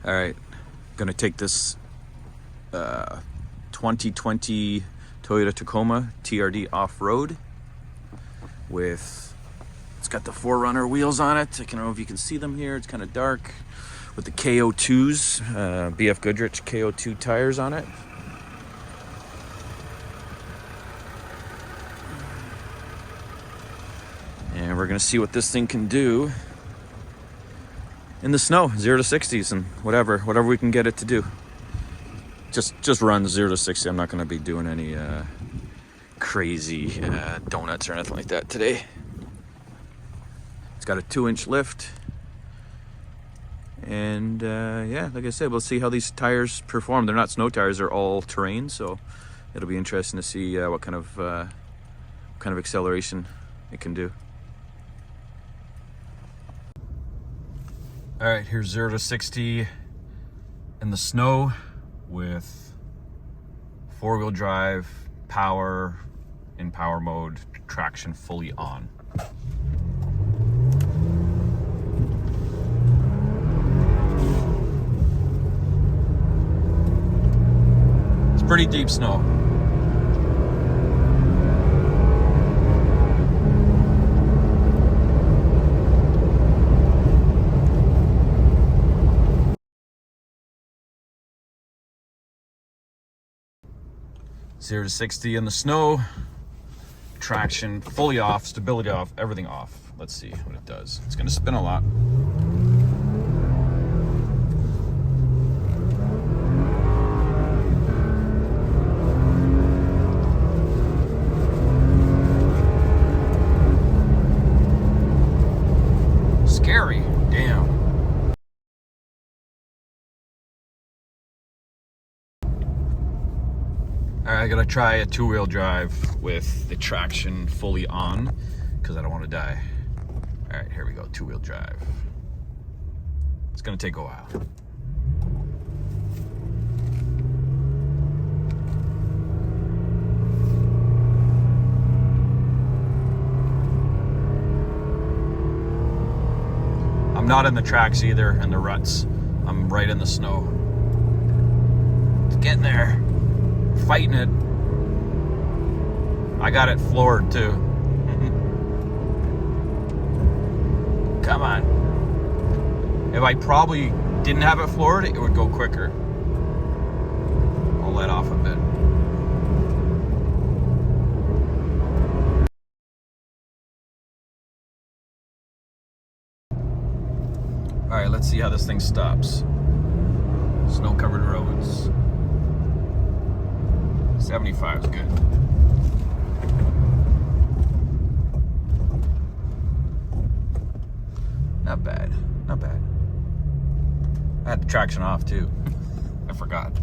All right, gonna take this 2020 Toyota Tacoma TRD Offroad with, it's got the 4Runner wheels on it. I don't know if you can see them here, it's kind of dark, with the KO2s, BFGoodrich KO2 tires on it. And we're gonna see what this thing can do in the snow, 0 to 60s and whatever we can get it to do. Just run 0 to 60. I'm not gonna be doing any crazy donuts or anything like that today. It's got a 2-inch lift. And yeah, like I said, we'll see how these tires perform. They're not snow tires, they're all terrain, so it'll be interesting to see what kind of acceleration it can do. All right, here's 0 to 60 in the snow with 4-wheel drive, power, in power mode, traction fully on. It's pretty deep snow. Zero to 60 in the snow, traction fully off, stability off, everything off. Let's see what it does. It's gonna spin a lot. Scary, damn. All right, I gotta try a 2-wheel drive with the traction fully on because I don't want to die. All right, here we go, 2-wheel drive. It's gonna take a while. I'm not in the tracks either, in the ruts. I'm right in the snow. It's getting there. Fighting it. I got it floored too. Come on. If I probably didn't have it floored, it would go quicker. I'll let off a bit. All right, let's see how this thing stops. Snow-covered roads. 75 is good. Not bad, not bad. I had the traction off too. I forgot.